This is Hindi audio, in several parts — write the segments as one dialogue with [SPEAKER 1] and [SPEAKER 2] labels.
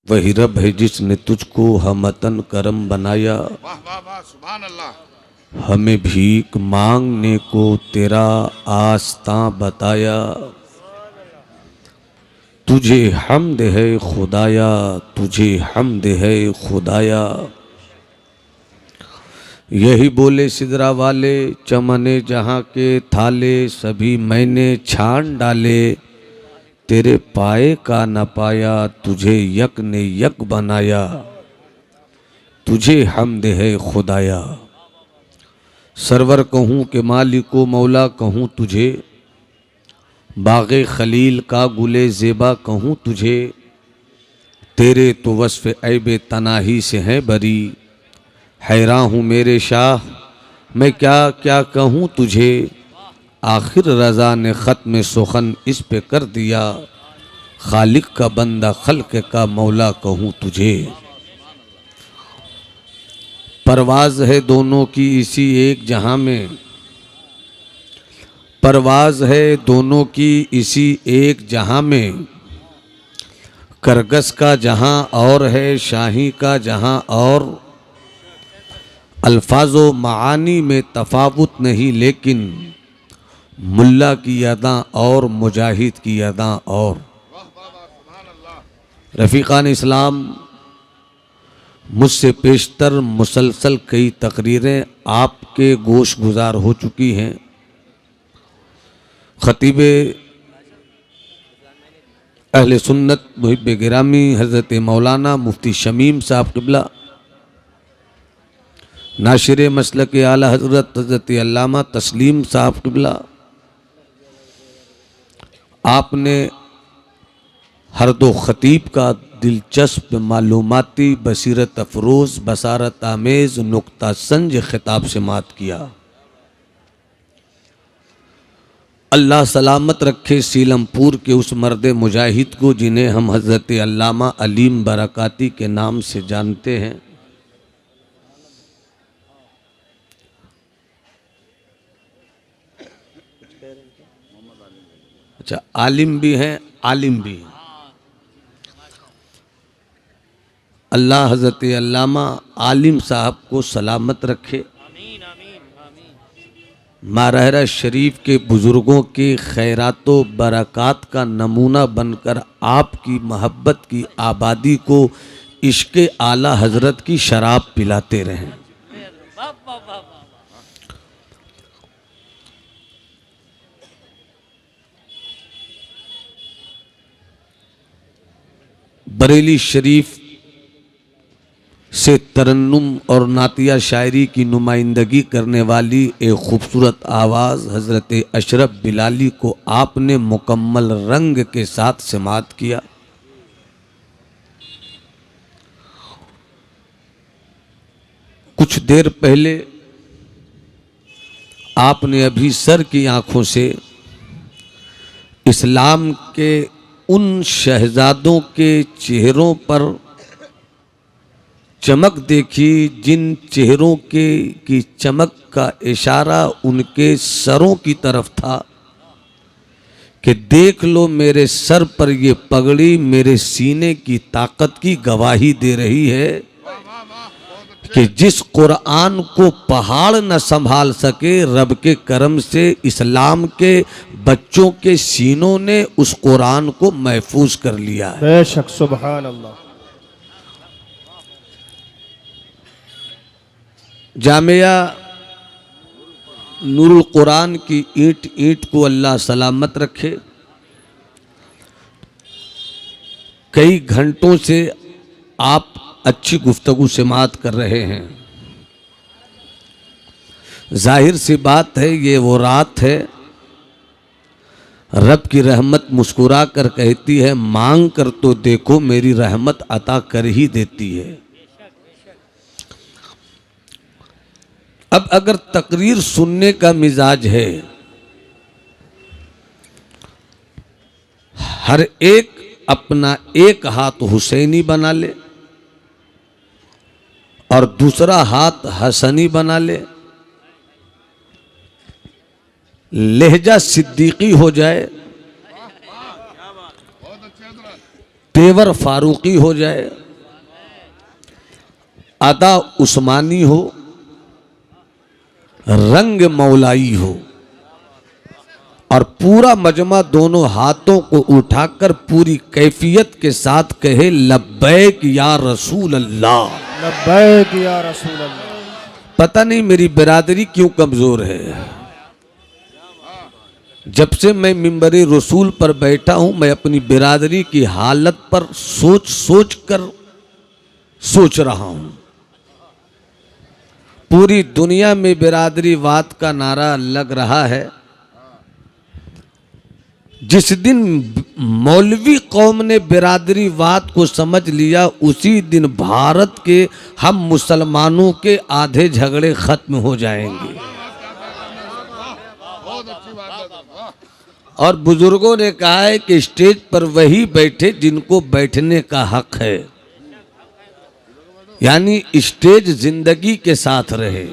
[SPEAKER 1] वही रब है जिसने तुझको हमतन करम बनाया।
[SPEAKER 2] वाह वाह वाह, सुभान अल्लाह।
[SPEAKER 1] हमें भीख मांगने को तेरा आस्ता बताया। तुझे हम्द है खुदाया, तुझे हम्द है खुदाया। यही बोले सिदरा वाले, चमने जहाँ के थाले सभी मैंने छान डाले। तेरे पाए का न पाया, तुझे यक ने यक बनाया। तुझे हम्द है खुदाया। सरवर कहूँ के मालिको मौला कहूँ तुझे, बाग़े खलील का गुले ज़ेबा कहूँ तुझे। तेरे तो वस्फ़ ऐबे तनाही से है बरी। हैरान हूँ मेरे शाह, मैं क्या क्या कहूँ तुझे। आखिर रज़ा ने ख़त्म सुखन इस पे कर दिया। खालिक का बंदा खल्क का मौला कहूँ तुझे। परवाज़ है दोनों की इसी एक जहाँ में, परवाज़ है दोनों की इसी एक जहाँ में। करगस का जहाँ और है शाही का जहाँ और। अल्फाजो मानी में तफावुत नहीं लेकिन मुल्ला की अदा और मुजाहिद की अदा और। रफ़ीक़ान इस्लाम, मुझसे पेशतर मुसलसल कई तकरीरें आपके गोश गुजार हो चुकी हैं। ख़तीब अहले सुन्नत मुहिब गिरामी हज़रत मौलाना मुफ्ती शमीम साहब क़िबला, नाशिर मसलक आला हज़रत हज़रत अल्लामा तस्लीम साहब क़िबला, आपने हर दो ख़तीब का दिलचस्प मालूमाती बसीरत अफरोज़ बसारत आमेज़ नुक्ता संज ख़िताब से मात किया। अल्लाह सलामत रखे सीलमपुर के उस मर्द मुजाहिद को जिन्हें हम हज़रत अल्लामा अलीम बरकाती के नाम से जानते हैं। अच्छा, आलिम भी हैं, आलिम भी हैं। अल्लाह हज़रत अल्लामा आलिम साहब को सलामत रखे। मारहरा शरीफ के बुज़ुर्गों के खैरातो बरक़ात का नमूना बनकर आपकी मोहब्बत की आबादी को इश्क़ आला हज़रत की शराब पिलाते रहें। बरेली शरीफ से तरन्नुम और नातिया शायरी की नुमाइंदगी करने वाली एक खूबसूरत आवाज़ हज़रत अशरफ बिलाली को आपने मुकम्मल रंग के साथ समात किया। कुछ देर पहले आपने अभी सर की आंखों से इस्लाम के उन शहजादों के चेहरों पर चमक देखी जिन चेहरों के की चमक का इशारा उनके सरों की तरफ था कि देख लो मेरे सर पर ये पगड़ी मेरे सीने की ताकत की गवाही दे रही है कि जिस कुरान को पहाड़ न संभाल सके, रब के करम से इस्लाम के बच्चों के सीनों ने उस कुरान को महफूज कर लिया है।
[SPEAKER 3] बेशक, सुभान अल्लाह।
[SPEAKER 1] जामिया नूरुल कुरान की ईंट ईंट को अल्लाह सलामत रखे। कई घंटों से आप अच्छी गुफ्तगू समात कर रहे हैं। जाहिर सी बात है ये वो रात है, रब की रहमत मुस्कुरा कर कहती है मांग कर तो देखो मेरी रहमत अता कर ही देती है। अब अगर तकरीर सुनने का मिजाज है, हर एक अपना एक हाथ हुसैनी बना ले और दूसरा हाथ हसनी बना ले, लहजा सिद्दीकी हो जाए, तेवर फारूकी हो जाए, अदा उस्मानी हो, रंग मौलाई हो, और पूरा मजमा दोनों हाथों को उठाकर पूरी कैफियत के साथ कहे लब्बैक या रसूल अल्लाह,
[SPEAKER 3] लब्बैक या रसूल अल्लाह।
[SPEAKER 1] पता नहीं मेरी बिरादरी क्यों कमजोर है। जब से मैं मिंबरे रसूल पर बैठा हूं, मैं अपनी बिरादरी की हालत पर सोच रहा हूं। पूरी दुनिया में बिरादरीवाद का नारा लग रहा है। जिस दिन मौलवी कौम ने बिरादरीवाद को समझ लिया, उसी दिन भारत के हम मुसलमानों के आधे झगड़े खत्म हो जाएंगे।
[SPEAKER 2] बहुत अच्छी बात है।
[SPEAKER 1] और बुजुर्गों ने कहा है कि स्टेज पर वही बैठे जिनको बैठने का हक है, यानी स्टेज जिंदगी के साथ रहे।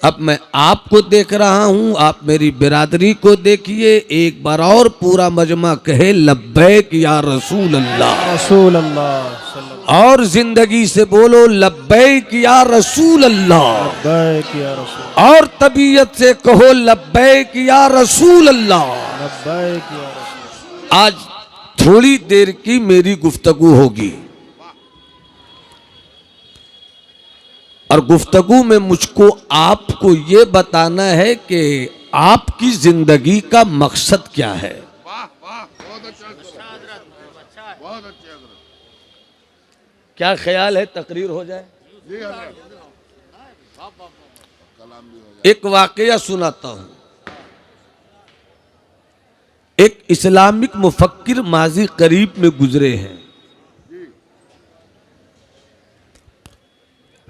[SPEAKER 1] अब मैं आपको देख रहा हूं, आप मेरी बिरादरी को देखिए। एक बार और पूरा मजमा कहे लब्बैक या रसूल अल्लाह,
[SPEAKER 3] रसूल अल्लाह।
[SPEAKER 1] और जिंदगी से बोलो लब्बैक या रसूल अल्लाह,
[SPEAKER 3] लब्बैक या रसूल,
[SPEAKER 1] और तबीयत से कहो लब्बैक या रसूल अल्लाह।
[SPEAKER 3] लब्बैक या रसूल।
[SPEAKER 1] आज थोड़ी देर की मेरी गुफ्तगू होगी, और गुफ्तगू में मुझको आपको ये बताना है कि आपकी जिंदगी का मकसद क्या है।
[SPEAKER 2] वाह वाह, बहुत अच्छा, बहुत अच्छे हजरत।
[SPEAKER 1] क्या ख्याल है तकरीर हो जाए?
[SPEAKER 2] जी हजरत, कलाम भी हो जाए।
[SPEAKER 1] एक वाकया सुनाता हूं। एक इस्लामिक मुफक्किर माजी करीब में गुजरे हैं,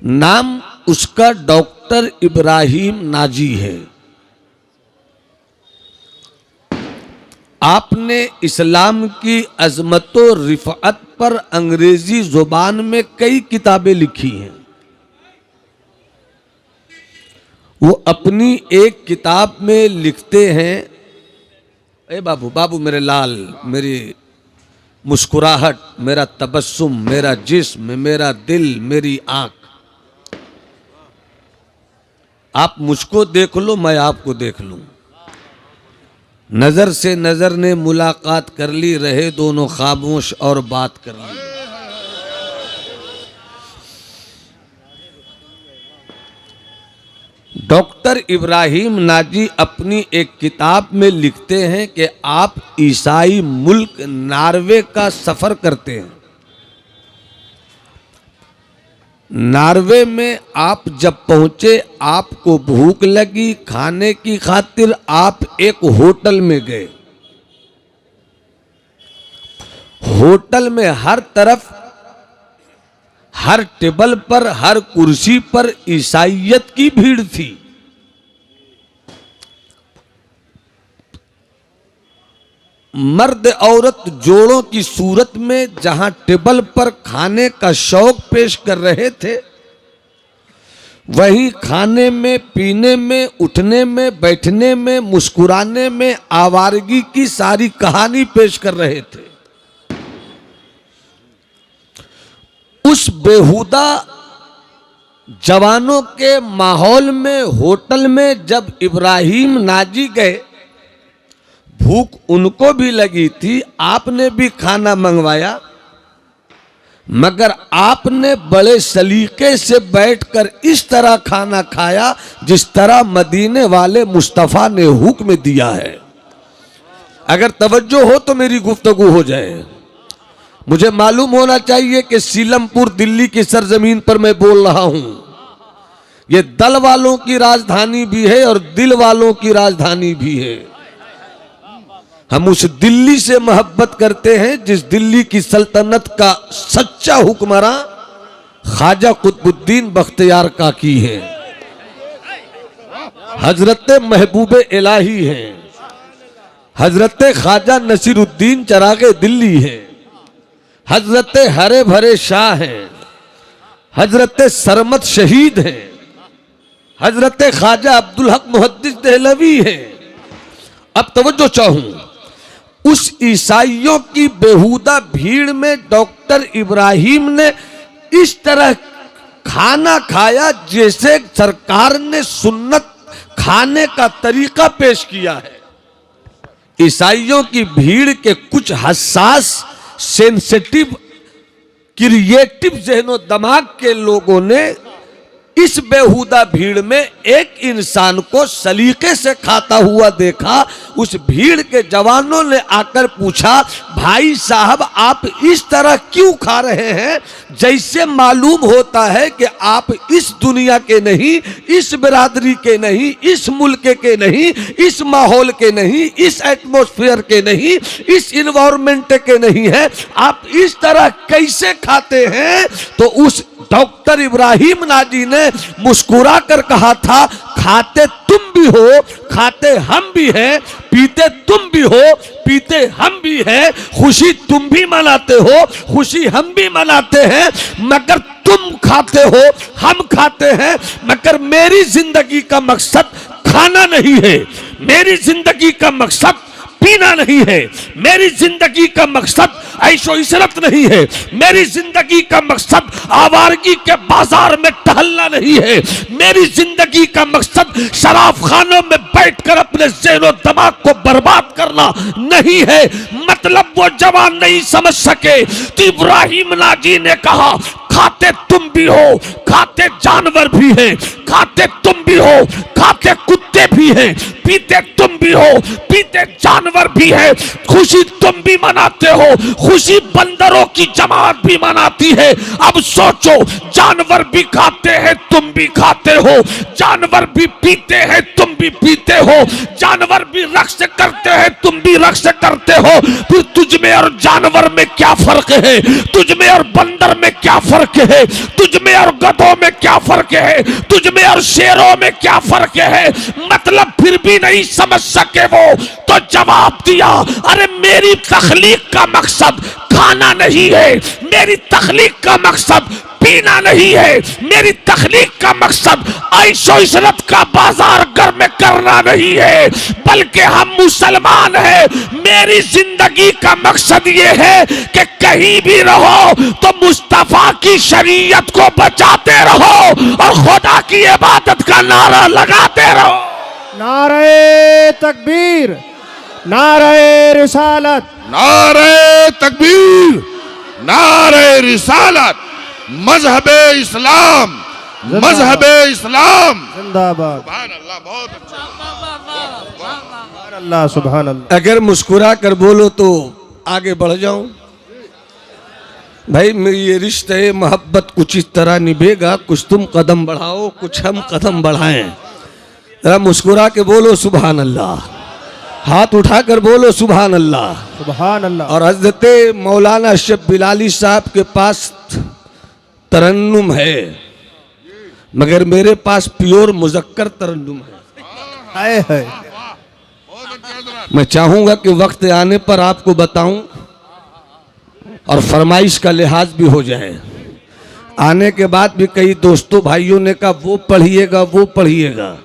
[SPEAKER 1] नाम उसका डॉक्टर इब्राहिम नाजी है। आपने इस्लाम की अजमत और रिफ़अत पर अंग्रेजी जुबान में कई किताबें लिखी हैं। वो अपनी एक किताब में लिखते हैं, ए बाबू बाबू मेरे लाल, मेरी मुस्कुराहट, मेरा तबस्सुम, मेरा जिस्म, मेरा दिल, मेरी आंख, आप मुझको देख लो, मैं आपको देख लूं। नजर से नजर ने मुलाकात कर ली, रहे दोनों खामोश और बात कर ली। डॉक्टर इब्राहिम नाजी अपनी एक किताब में लिखते हैं कि आप ईसाई मुल्क नॉर्वे का सफर करते हैं। नॉर्वे में आप जब पहुंचे, आपको भूख लगी, खाने की खातिर आप एक होटल में गए। होटल में हर तरफ, हर टेबल पर, हर कुर्सी पर ईसाइयत की भीड़ थी। मर्द औरत जोड़ों की सूरत में जहां टेबल पर खाने का शौक पेश कर रहे थे, वहीं खाने में, पीने में, उठने में, बैठने में, मुस्कुराने में आवारगी की सारी कहानी पेश कर रहे थे। उस बेहुदा जवानों के माहौल में होटल में जब इब्राहिम नाजी गए, भूख उनको भी लगी थी, आपने भी खाना मंगवाया, मगर आपने बड़े सलीके से बैठकर इस तरह खाना खाया जिस तरह मदीने वाले मुस्तफ़ा ने हुक्म दिया है। अगर तवज्जो हो तो मेरी गुफ्तगू हो जाए। मुझे मालूम होना चाहिए कि सीलमपुर दिल्ली की सरजमीन पर मैं बोल रहा हूं। ये दल वालों की राजधानी भी है और दिल वालों की राजधानी भी है। हम उस दिल्ली से मोहब्बत करते हैं जिस दिल्ली की सल्तनत का सच्चा हुक्मरां ख्वाजा कुतुबुद्दीन बख्तियार काकी है, हजरत महबूब इलाही है, हजरत ख्वाजा नसीरुद्दीन चरागे दिल्ली है, हजरत हरे भरे शाह हैं, हजरत सरमत शहीद हैं, हजरत ख्वाजा अब्दुल हक मुहद्दिस देहलवी हैं। अब तवज्जो चाहूं, उस ईसाइयों की बेहुदा भीड़ में डॉक्टर इब्राहिम ने इस तरह खाना खाया जैसे सरकार ने सुन्नत खाने का तरीका पेश किया है। ईसाइयों की भीड़ के कुछ हसास, सेंसिटिव, क्रिएटिव ज़हनो दिमाग के लोगों ने इस बेहुदा भीड़ में एक इंसान को सलीके से खाता हुआ देखा। उस भीड़ के जवानों ने आकर पूछा, भाई साहब आप इस तरह क्यों खा रहे हैं, जैसे मालूम होता है कि आप इस दुनिया के नहीं, इस बिरादरी के नहीं, इस मुल्क के नहीं, इस माहौल के नहीं, इस एटमॉस्फेयर के नहीं, इस इन्वायरमेंट के नहीं है, आप इस तरह कैसे खाते हैं। तो उस डॉक्टर इब्राहिम नाजी ने मुस्कुरा कर कहा था, खाते तुम भी हो, खाते हम भी हैं, पीते तुम भी हो, पीते हम भी हैं, खुशी तुम भी मनाते हो, खुशी हम भी मनाते हैं, मगर तुम खाते हो, हम खाते हैं, मगर मेरी जिंदगी का मकसद खाना नहीं है, मेरी जिंदगी का मकसद पीना नहीं है, मेरी जिंदगी का मकसद ऐशो इशरत नहीं है, मेरी जिंदगी का मकसद आवारगी के बाजार में टहलना नहीं है, मेरी जिंदगी का मकसद शराब खानों में बैठकर अपने ज़हनो दिमाग को बर्बाद करना नहीं है। मतलब वो जवान नहीं समझ सके तो इब्राहिम नाजी ने कहा, खाते तुम भी हो, खाते जानवर भी हैं, खाते तुम भी हो, खाते कुत्ते भी हैं, पीते तुम भी हो, पीते जानवर भी है, खुशी तुम भी मनाते हो, खुशी बंदरों की जमात भी मनाती है। अब सोचो, जानवर भी खाते हैं, तुम भी खाते हो, जानवर भी पीते हैं, तुम भी पीते हो, जानवर भी रक्स करते हैं, तुम भी रक्स करते हो, फिर तुझ में और जानवर में क्या फर्क है, तुझ में और बंदर में क्या फर्क है, तुझ में और गधों में क्या फर्क है, तुझ में और शेरों में क्या फर्क है। मतलब फिर भी नहीं समझ सके वो, तो जवाब दिया, अरे मेरी तख्लीक का मकसद खाना नहीं है, मेरी तख्लीक का मकसद पीना नहीं है, मेरी तख्लीक का मकसद ऐशो इशरत का बाजार घर में करना नहीं है, बल्कि हम मुसलमान हैं। मेरी जिंदगी का मकसद ये है कि कहीं भी रहो तो मुस्तफा की शरीयत को बचाते रहो और खुदा की इबादत का नारा लगाते रहो।
[SPEAKER 3] नारे तकबीर, नारे रिसालत,
[SPEAKER 2] नारे तकबीर, नारे रिसालत, मजहबे इस्लाम, मजहबे इस्लाम
[SPEAKER 3] जिंदाबाद।
[SPEAKER 2] सुभान अल्लाह, बहुत अच्छा,
[SPEAKER 3] सुभान अल्लाह, सुभान अल्लाह।
[SPEAKER 1] अगर मुस्कुरा कर बोलो तो आगे बढ़ जाऊं। भाई मेरी ये रिश्ते मोहब्बत कुछ इस तरह निभेगा, कुछ तुम कदम बढ़ाओ, कुछ हम कदम बढ़ाएं। जरा मुस्कुरा के बोलो सुभान अल्लाह, हाथ उठाकर बोलो सुभान अल्लाह,
[SPEAKER 3] सुभान अल्लाह।
[SPEAKER 1] और हजरत मौलाना अशरफ बिलाली साहब के पास तरन्नुम है, मगर मेरे पास प्योर मुजक्कर तरन्नुम है।
[SPEAKER 3] हाय हाय,
[SPEAKER 1] मैं चाहूंगा कि वक्त आने पर आपको बताऊं और फरमाइश का लिहाज भी हो जाए। आने के बाद भी कई दोस्तों भाइयों ने कहा वो पढ़िएगा, वो पढ़िएगा,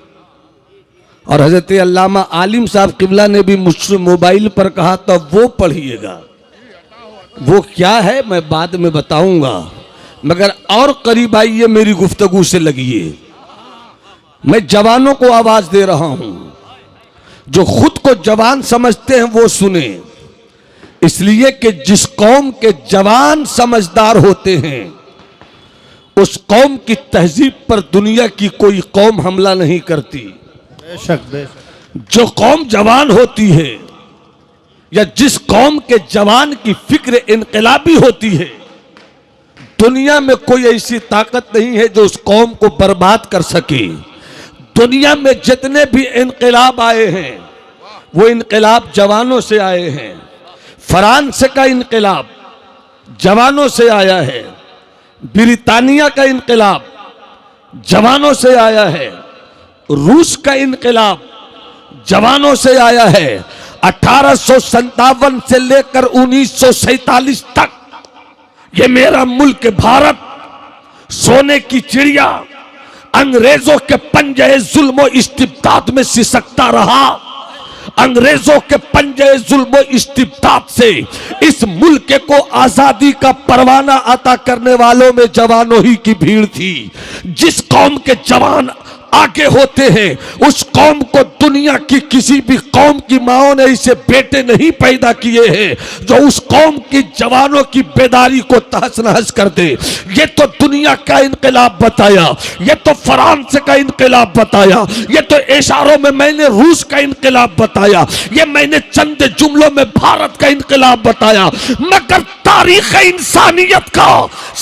[SPEAKER 1] और हजरत अल्लामा आलिम साहब किबला ने भी मुझसे मोबाइल पर कहा था वो पढ़िएगा। वो क्या है मैं बाद में बताऊंगा, मगर और करीब आइए मेरी गुफ्तगू से लगिए। मैं जवानों को आवाज दे रहा हूं, जो खुद को जवान समझते हैं वो सुने, इसलिए कि जिस कौम के जवान समझदार होते हैं उस कौम की तहजीब पर दुनिया की कोई कौम हमला नहीं करती।
[SPEAKER 3] बेशक बेशक।
[SPEAKER 1] जो कौम जवान होती है या जिस कौम के जवान की फिक्र इनकलाबी होती है, दुनिया में कोई ऐसी ताकत नहीं है जो उस कौम को बर्बाद कर सके। दुनिया में जितने भी इनकलाब आए हैं वो इनकलाब जवानों से आए हैं। फ्रांस का इनकलाब जवानों से आया है, ब्रिटानिया का इनकलाब जवानों से आया है, रूस का इनकलाब जवानों से आया है। 1857 से लेकर 1947 तक ये मेरा मुल्क भारत सोने की चिड़िया अंग्रेजों के पंजे जुल्म और इस्तिबदाद में सिसकता रहा। अंग्रेजों के पंजे जुल्म इस्तिब्दाद से इस मुल्क को आजादी का परवाना अता करने वालों में जवानों ही की भीड़ थी। जिस कौम के जवान आगे होते हैं उस कौम को दुनिया की किसी भी कौम की माओ ने इसे बेटे नहीं पैदा किए हैं जो उस कौम की जवानों की बेदारी को तहस नहस कर दे। ये तो दुनिया का इनकलाब बताया, ये तो फ्रांस का इनकलाब बताया, ये तो इशारों में मैंने रूस का इनकलाब बताया, ये मैंने चंद जुमलों में भारत का इनकलाब बताया, मगर तारीख इंसानियत का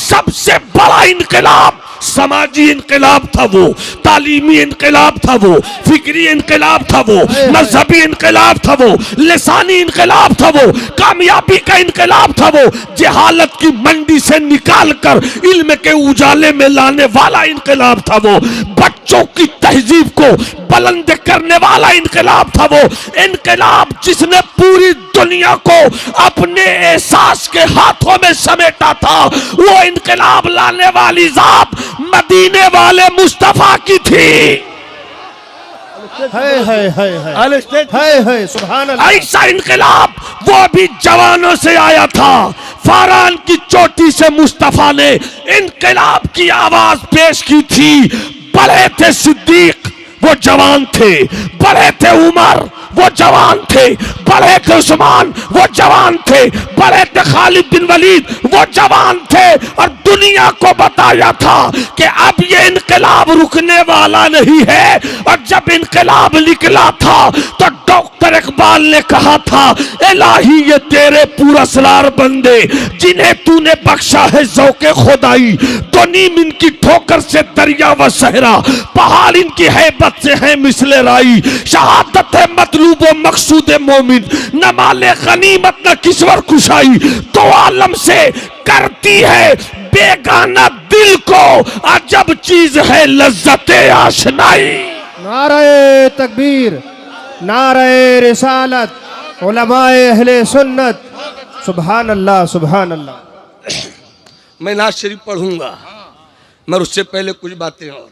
[SPEAKER 1] सबसे बड़ा इनकलाब समाजी इनकलाब था, वो तालीमी इनकलाब था, वो फिक्री इनकलाब था, वो मजहबी इनकलाब था, वो लिसानी इनकलाब था, वो कामयाबी का इनकलाब था, वो जहालत की मंडी से निकालकर इल्म के उजाले में लाने वाला इनकलाब था, वो बच्चों की तहजीब को बुलंद करने वाला इनकलाब था, वो इनकलाब जिसने पूरी दुनिया को अपने एहसास के हाथों में समेटा था। वो इनकलाब लाने वाली जात मदीने वाले मुस्तफा की थी।
[SPEAKER 3] है सुभान अल्लाह।
[SPEAKER 1] ऐसा इनकलाब वो भी जवानों से आया था। फारान की चोटी से मुस्तफा ने इनकलाब की आवाज पेश की थी। बड़े थे सिद्दीक, वो जवान थे, बड़े थे उमर, वो जवान थे, बड़े थे उस्मान, वो जवान थे, बड़े थे खालिद बिन वलीद, वो जवान थे, और दुनिया को बताया था कि अब ये इनकलाब रुकने वाला नहीं है। और जब इनकलाब निकला था तो डॉक्टर इकबाल ने कहा था, इलाही ये तेरे पुरस्कार बंदे जिन्हें तूने बख्शा है ज़ौक़े खुदाई, तो नीम इनकी ठोकर से दरिया व सहरा, पहाड़ इनकी हैबत से है मिसले राई, शहादत है मतलूब व मकसूद मोमिन, न माले गनीमत न किस्वर कुशाई, तो आलम से करती है बेगाना दिल को अजब चीज है लज्जते आशनाई।
[SPEAKER 3] नारे तकबीर, नारे रिसालत, उलमाए अहले सुन्नत, सुभान अल्लाह सुभान अल्लाह।
[SPEAKER 1] मैं नाज शरीफ पढ़ूंगा मगर उससे पहले कुछ बातें और।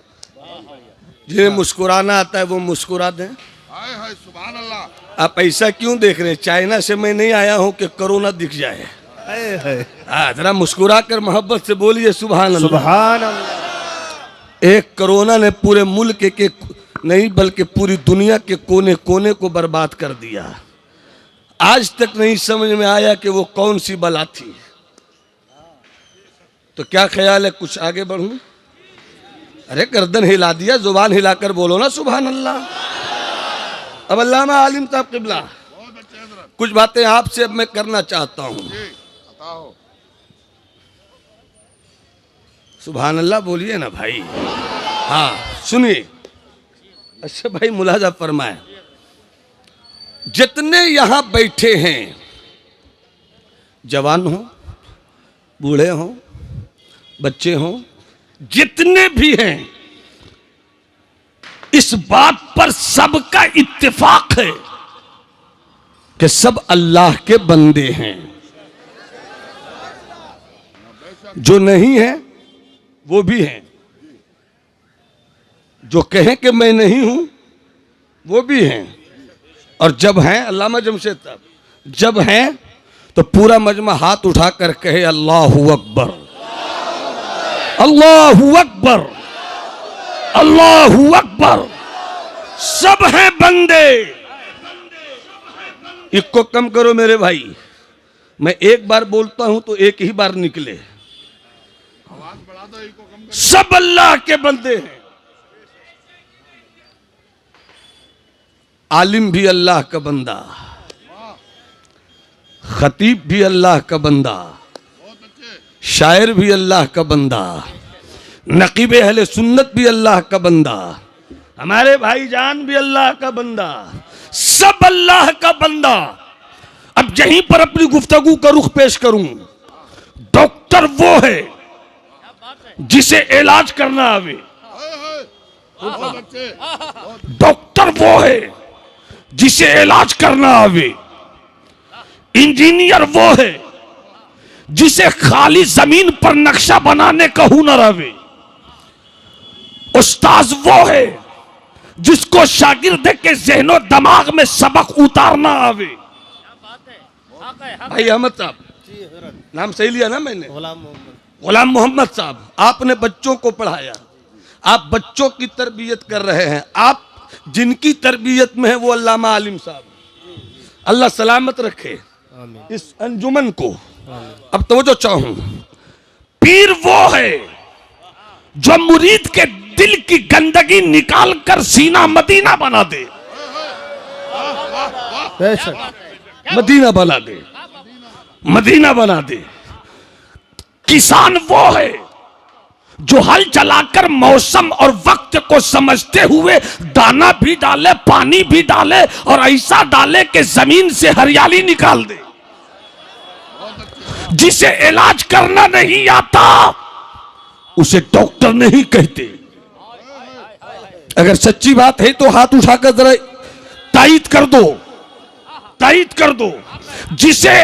[SPEAKER 1] जिन्हें मुस्कुराना आता है वो मुस्कुरा दें।
[SPEAKER 2] हाय हाय सुभान अल्लाह।
[SPEAKER 1] आप ऐसा क्यों देख रहे हैं? चाइना से मैं नहीं आया हूं कि कोरोना दिख जाए। जरा मुस्कुरा कर मोहब्बत से बोलिए सुभान अल्लाह।
[SPEAKER 3] सुभान अल्लाह।
[SPEAKER 1] एक कोरोना ने पूरे मुल्क के नहीं बल्कि पूरी दुनिया के कोने कोने को बर्बाद कर दिया। आज तक नहीं समझ में आया कि वो कौन सी बला थी। तो क्या ख्याल है कुछ आगे बढ़ूं? अरे गर्दन हिला दिया, जुबान हिलाकर बोलो ना सुभान अल्लाह। अब अल्लामा आलिम साहब क़िबला कुछ बातें आपसे अब मैं करना चाहता हूं। सुभान अल्लाह बोलिए ना भाई। हाँ सुनिए। अच्छा भाई मुलाजा फरमाए, जितने यहां बैठे हैं जवान हो, बूढ़े हो, बच्चे हो, जितने भी हैं, इस बात पर सबका इत्तेफाक है कि सब अल्लाह के बंदे हैं। जो नहीं है वो भी हैं, जो कहें कि मैं नहीं हूं वो भी हैं, और जब हैं अल्लामा जमशेद साहब, जब हैं तो पूरा मजमा हाथ उठाकर कहे अल्लाहु अकबर, अल्लाहु अकबर, अल्लाहु अकबर। सब हैं बंदे। इसको कम करो मेरे भाई, मैं एक बार बोलता हूं तो एक ही बार निकले। सब अल्लाह के बंदे हैं। आलिम भी अल्लाह का बंदा, खतीब भी अल्लाह का बंदा, शायर भी अल्लाह का बंदा, नकीब अहले सुन्नत भी अल्लाह का बंदा, हमारे भाईजान भी अल्लाह का बंदा, सब अल्लाह का बंदा। अब यहीं पर अपनी गुफ्तगू का रुख पेश करूं। डॉक्टर वो है जिसे इलाज करना आवे, डॉक्टर वो है जिसे इलाज करना आवे, इंजीनियर वो है जिसे खाली जमीन पर नक्शा बनाने का हुनर आवे, उस्ताद वो है जिसको शागिर्द के ज़हनो दिमाग में सबक उतारना आवे। भाई अहमद साहब, नाम सही लिया ना मैंने? गुलाम मोहम्मद साहब, आपने बच्चों को पढ़ाया, आप बच्चों की तरबियत कर रहे हैं। आप जिनकी तरबियत में है वो अल्लामा आलिम साहब, अल्लाह सलामत रखे इस अंजुमन को। अब तवज्जो चाहूं, पीर वो है जो मुरीद के दिल की गंदगी निकाल कर सीना मदीना बना दे, मदीना बना दे, मदीना बना दे। किसान वो है जो हल चलाकर मौसम और वक्त को समझते हुए दाना भी डाले, पानी भी डाले और ऐसा डाले कि जमीन से हरियाली निकाल दे। जिसे इलाज करना नहीं आता उसे डॉक्टर नहीं कहते। अगर सच्ची बात है तो हाथ उठाकर जरा तायीद कर दो, तायीद कर दो। जिसे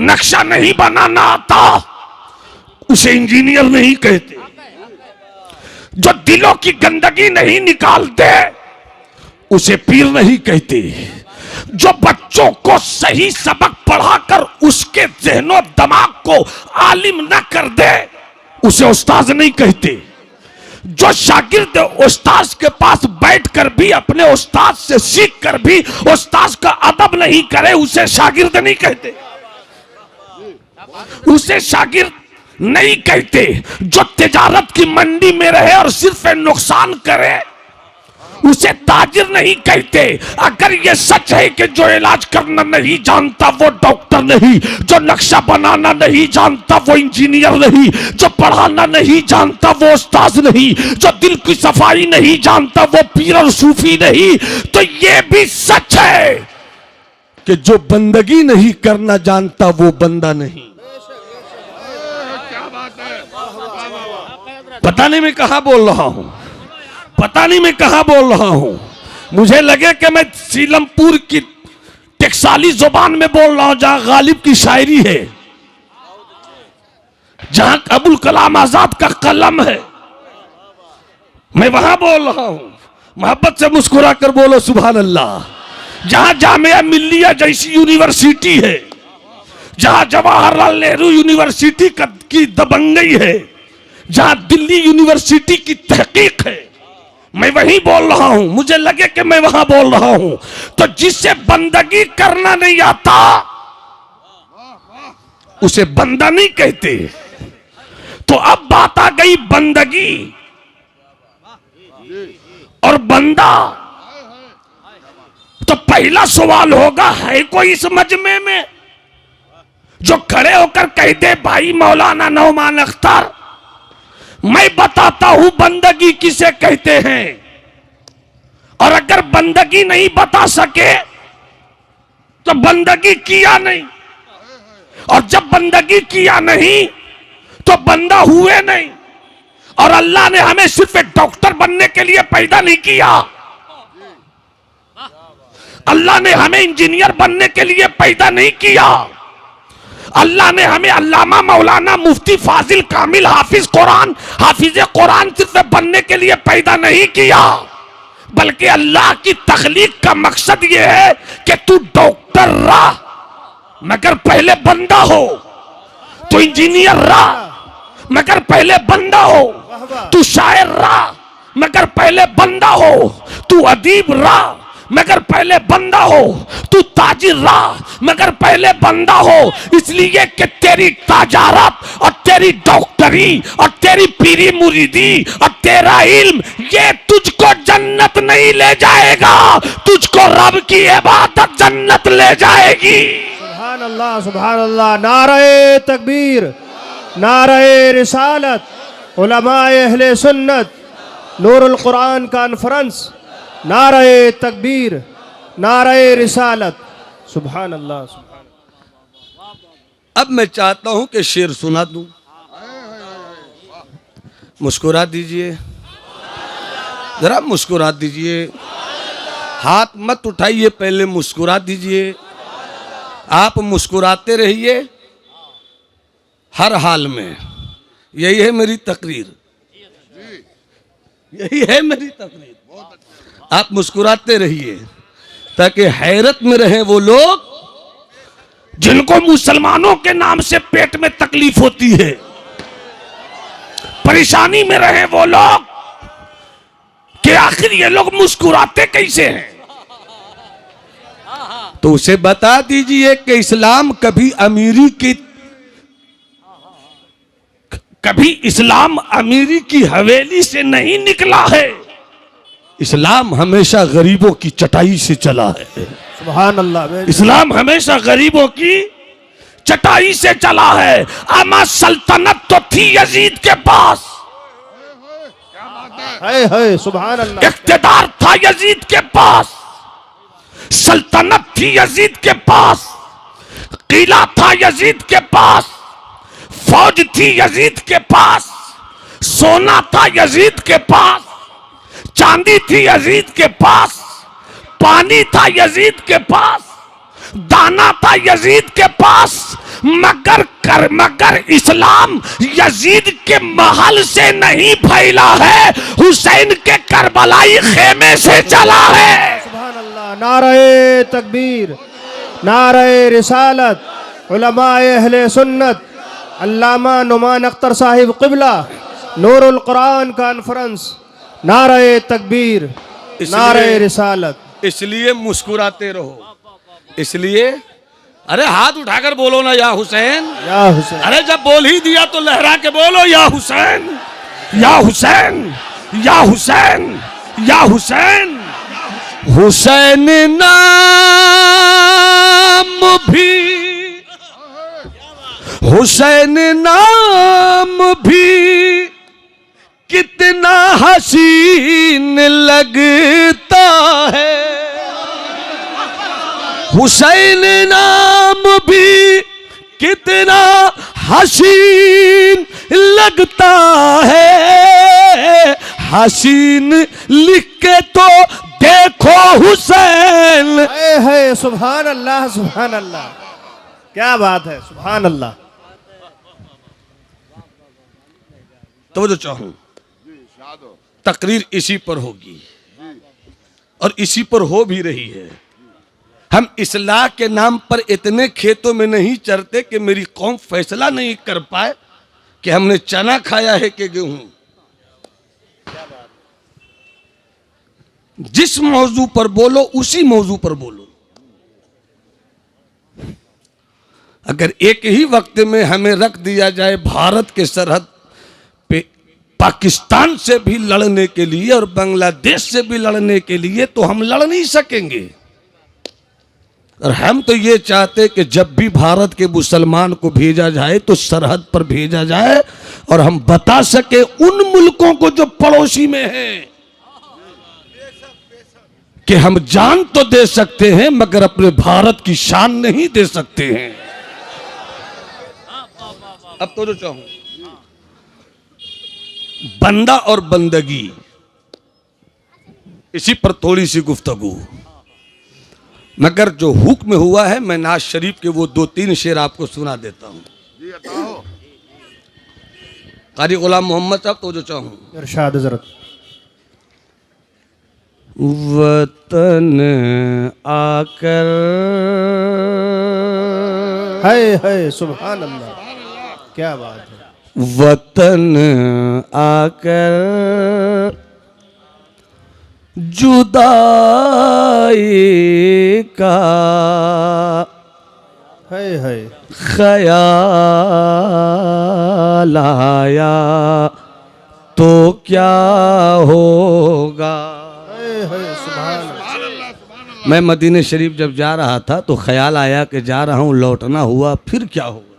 [SPEAKER 1] नक्शा नहीं बनाना आता उसे इंजीनियर नहीं कहते। जो दिलों की गंदगी नहीं निकालते उसे पीर नहीं कहते। जो बच्चों को सही सबक पढ़ाकर उसके ज़हनो दिमाग को आलिम न कर दे उसे उस्ताद नहीं कहते। जो शागिर्द उस्ताद के पास बैठकर भी अपने उस्ताद से सीख कर भी उस्ताद का अदब नहीं करे उसे शागिर्द नहीं कहते, उसे शागिर्द नहीं कहते। जो तिजारत की मंडी में रहे और सिर्फ नुकसान करे उसे ताजिर नहीं कहते। अगर ये सच है कि जो इलाज करना नहीं जानता वो डॉक्टर नहीं, जो नक्शा बनाना नहीं जानता वो इंजीनियर नहीं, जो पढ़ाना नहीं जानता वो उस्ताद नहीं, जो दिल की सफाई नहीं जानता वो पीर और सूफी नहीं, तो ये भी सच है कि जो बंदगी नहीं करना जानता वो बंदा नहीं। पता नहीं मैं कहां बोल रहा हूं, पता नहीं मैं कहां बोल रहा हूं। मुझे लगे कि मैं सीलमपुर की टकसाली जुबान में बोल रहा हूं, जहां गालिब की शायरी है, जहां अबुल कलाम आजाद का कलम है, मैं वहां बोल रहा हूं। मोहब्बत से मुस्कुरा कर बोलो सुभान अल्लाह। जहां जामिया मिल्लिया जैसी यूनिवर्सिटी है, जहां जवाहरलाल नेहरू यूनिवर्सिटी की दबंगई है, जहां दिल्ली यूनिवर्सिटी की तहकीक है, मैं वही बोल रहा हूं। मुझे लगे कि मैं वहां बोल रहा हूं। तो जिसे बंदगी करना नहीं आता उसे बंदा नहीं कहते। तो अब बात आ गई बंदगी और बंदा। तो पहला सवाल होगा, है कोई इस मजमे में जो खड़े होकर कह दे भाई मौलाना नौमान अख्तर मैं बताता हूं बंदगी किसे कहते हैं। और अगर बंदगी नहीं बता सके तो बंदगी किया नहीं, और जब बंदगी किया नहीं तो बंदा हुए नहीं। और अल्लाह ने हमें सिर्फ एक डॉक्टर बनने के लिए पैदा नहीं किया, अल्लाह ने हमें इंजीनियर बनने के लिए पैदा नहीं किया। अल्लाह ने हमें अल्लामा मौलाना मुफ्ती फाजिल कामिल हाफिज कुरान सिर्फ बनने के लिए पैदा नहीं किया, बल्कि अल्लाह की तख्लीक का मकसद यह है कि तू डॉक्टर रहा मगर पहले बंदा हो, तू इंजीनियर रहा मगर पहले बंदा हो, तू शायर रहा मगर पहले बंदा हो, तू अदीब रहा मगर पहले बंदा हो, तू ताजिर रहा मगर पहले बंदा हो। इसलिए कि तेरी ताजारत और तेरी डॉक्टरी और तेरी पीरी मुरीदी और तेरा इल्म ये तुझको जन्नत नहीं ले जाएगा, तुझको रब की इबादत जन्नत ले जाएगी।
[SPEAKER 3] सुभान अल्लाह, सुभान अल्लाह। नारे तकबीर, नारे रिसालत, उलमाए अहले सुन्नत, नूरुल कुरान कॉन्फ्रेंस, नारे तकबीर, नारे रिसालत, सुभान अल्लाह, सुभान अल्लाह।
[SPEAKER 1] अब मैं चाहता हूं कि शेर सुना दूं। मुस्कुरा दीजिए, जरा मुस्कुरा दीजिए, हाथ मत उठाइए, पहले मुस्कुरा दीजिए। आप मुस्कुराते रहिए हर हाल में, यही है मेरी तकरीर, यही है मेरी तकरीर। आप मुस्कुराते रहिए ताकि हैरत में रहे वो लोग जिनको मुसलमानों के नाम से पेट में तकलीफ होती है, परेशानी में रहे वो लोग कि आखिर ये लोग मुस्कुराते कैसे हैं। तो उसे बता दीजिए कि इस्लाम कभी इस्लाम अमीरी की हवेली से नहीं निकला है। इस्लाम हमेशा गरीबों की चटाई से चला है।
[SPEAKER 3] सुभान अल्लाह।
[SPEAKER 1] इस्लाम हमेशा गरीबों की चटाई से चला है। अमा सल्तनत तो थी यजीद के पास,
[SPEAKER 3] है सुभान अल्लाह।
[SPEAKER 1] इख्तिदार था यजीद के पास, सल्तनत थी यजीद के पास, किला था यजीद के पास, फौज थी यजीद के पास, सोना था यजीद के पास, चांदी थी यजीद के पास, पानी था यजीद के पास, दाना था यजीद के पास, मगर इस्लाम यजीद के महल से नहीं फैला है, हुसैन के करबलाई खेमे से चला है।
[SPEAKER 3] सुभान अल्लाह। नारे तकबीर, नारे रिसालत, उलमाए अहले सुन्नत, अल्लामा नुमान अख्तर साहिब क़िबला, नूरुल कुरान कॉन्फ्रेंस, नारे तकबीर, नारे रिसालत।
[SPEAKER 1] इसलिए मुस्कुराते रहो। इसलिए अरे हाथ उठाकर बोलो ना या हुसैन,
[SPEAKER 3] या हुसैन।
[SPEAKER 1] अरे जब बोल ही दिया तो लहरा के बोलो या हुसैन, या हुसैन, या हुसैन, या हुसैन। हुसैन नाम भी, हुसैन नाम भी कितना हसीन लगता है। हुसैन नाम भी कितना हसीन लगता है। हसीन लिख के तो देखो हुसैन।
[SPEAKER 3] है सुभान अल्लाह, सुभान अल्लाह। क्या बात है, सुभान अल्लाह।
[SPEAKER 1] तो जो चाहूं तकरीर इसी पर होगी और इसी पर हो भी रही है। हम इस्लाह के नाम पर इतने खेतों में नहीं चरते कि मेरी कौम फैसला नहीं कर पाए कि हमने चना खाया है कि गेहूं। जिस मौजू पर बोलो उसी मौजू पर बोलो। अगर एक ही वक्त में हमें रख दिया जाए भारत के सरहद पे पाकिस्तान से भी लड़ने के लिए और बांग्लादेश से भी लड़ने के लिए, तो हम लड़ नहीं सकेंगे। और हम तो ये चाहते कि जब भी भारत के मुसलमान को भेजा जाए तो सरहद पर भेजा जाए और हम बता सके उन मुल्कों को जो पड़ोसी में हैं कि हम जान तो दे सकते हैं मगर अपने भारत की शान नहीं दे सकते हैं। अब तो जो चाहूं बंदा और बंदगी, इसी पर थोड़ी सी गुफ्तगू। मगर जो हुक्म हुआ है मैं नाज शरीफ के वो 2-3 शेर आपको सुना देता हूं। कारी गुलाम मोहम्मद साहब, तो जो चाहूं
[SPEAKER 3] इरशाद हज़रत।
[SPEAKER 1] वतन आकर,
[SPEAKER 3] है सुभान अल्लाह। क्या बात है।
[SPEAKER 1] वतन आकर जुदाई का
[SPEAKER 3] है
[SPEAKER 1] ख्याल आया तो क्या होगा।
[SPEAKER 3] सुभान
[SPEAKER 1] मैं मदीने शरीफ जब जा रहा था तो ख्याल आया कि जा रहा हूँ, लौटना हुआ, फिर क्या होगा।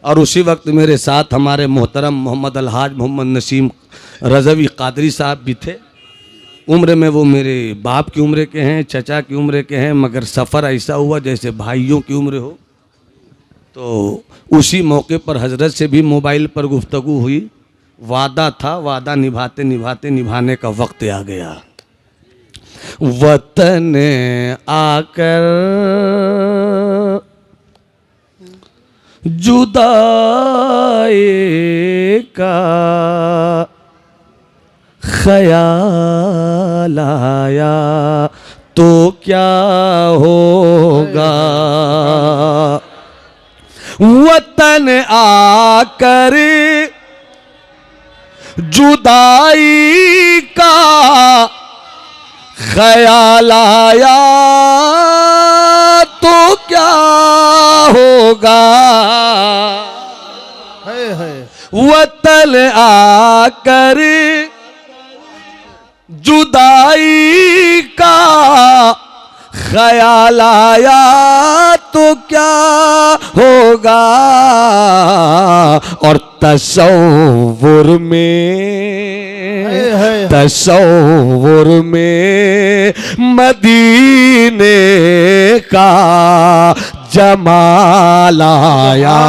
[SPEAKER 1] और उसी वक्त मेरे साथ हमारे मोहतरम मोहम्मद अलहाज मोहम्मद नसीम रज़वी कादरी साहब भी थे। उम्र में वो मेरे बाप की उम्र के हैं, चचा की उम्र के हैं, मगर सफ़र ऐसा हुआ जैसे भाइयों की उम्र हो। तो उसी मौके पर हजरत से भी मोबाइल पर गुफ्तगू हुई। वादा था, वादा निभाते निभाते निभाने का वक्त आ गया। वतन आकर जुदाई का ख्याल ख्याल आया तो क्या होगा। वतन आकर जुदाई का ख्याल आया तो क्या होगा। वतन आकर जुदाई का ख्याल आया तो क्या होगा। और तसव्वुर में मदीने का जमाल आया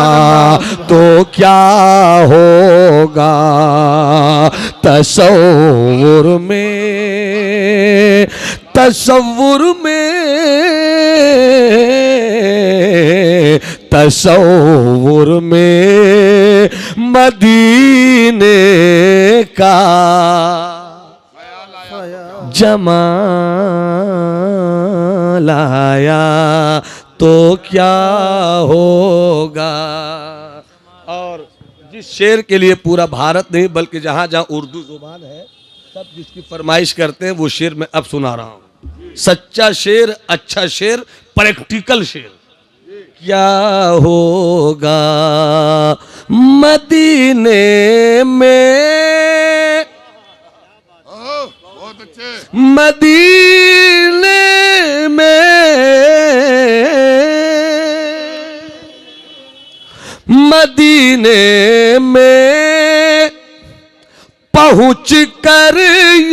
[SPEAKER 1] तो क्या होगा। तसव्वुर में मदीने का जमाल आया तो क्या होगा। और जिस शेर के लिए पूरा भारत नहीं बल्कि जहां जहां उर्दू जुबान है सब जिसकी फरमाइश करते हैं वो शेर मैं अब सुना रहा हूं। सच्चा शेर, अच्छा शेर, प्रैक्टिकल शेर। क्या होगा मदीने में,
[SPEAKER 2] बहुत अच्छे।
[SPEAKER 1] मदीने में पहुंच कर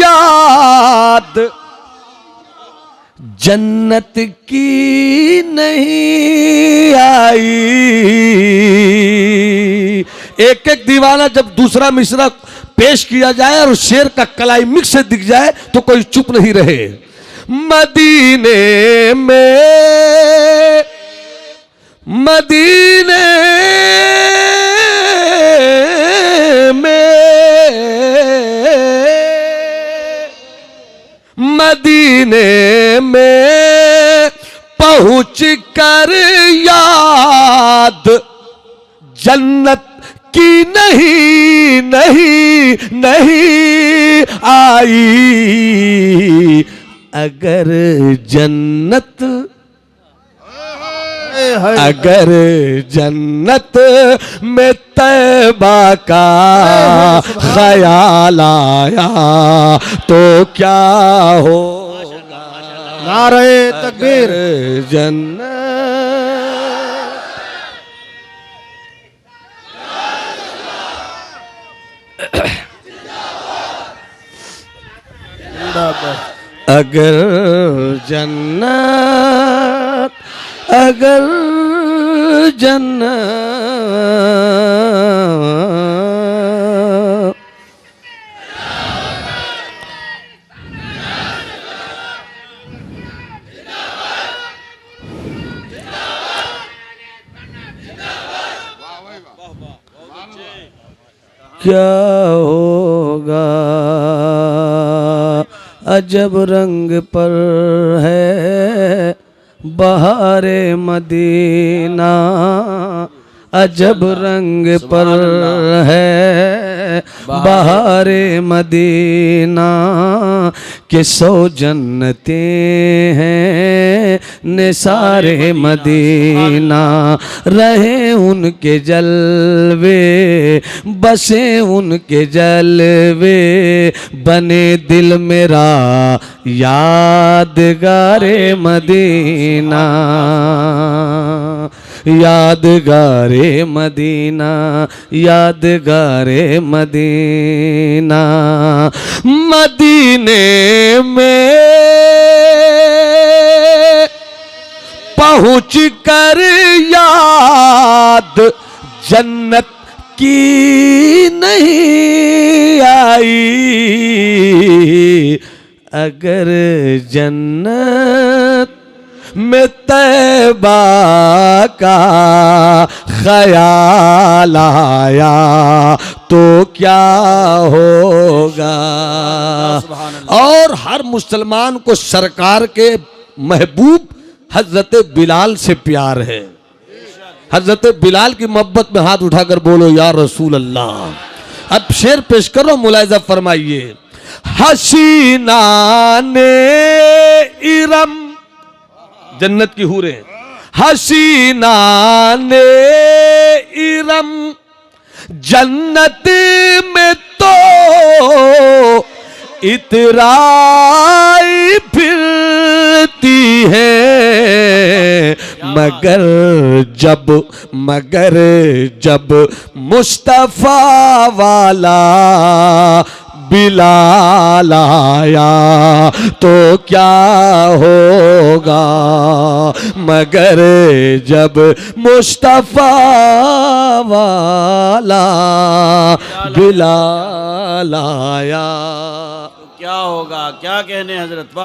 [SPEAKER 1] याद जन्नत की नहीं आई। एक एक दीवाना जब दूसरा मिसरा पेश किया जाए और शेर का क्लाइमेक्स से दिख जाए तो कोई चुप नहीं रहे। मदीने में पहुंच कर याद जन्नत की नहीं आई। अगर जन्नत में तैबा का ख्याल आया तो क्या होगा।
[SPEAKER 3] नारे तकबीर।
[SPEAKER 1] जन्नत अगर जन्नत क्या होगा। अजब रंग पर है बहारे मदीना, अजब रंग पर है बहारे मदीना के सौ जन्नतें हैं निसारे मदीना। रहे उनके जलवे बसे उनके जलवे बने दिल मेरा यादगारे मदीना, यादगारे मदीना, यादगारे मदीना। मदीने में पहुंच कर याद जन्नत की नहीं आई। अगर जन्नत में तैबा का ख्याल आया तो क्या होगा। और हर मुसलमान को सरकार के महबूब हजरत बिलाल से प्यार है। हजरत बिलाल की मोहब्बत में हाथ उठाकर बोलो या रसूल अल्लाह। अब शेर पेश करो, मुलाहिजा फरमाइए। हसीना ने इरम, जन्नत की हूरें, हसीना ने इरम जन्नत में तो इतराई फिरती है, मगर जब मुस्तफा वाला बिलाल आया तो क्या होगा, मगर जब मुस्तफा वाला बिलाल आया
[SPEAKER 4] क्या होगा। क्या कहने हजरत।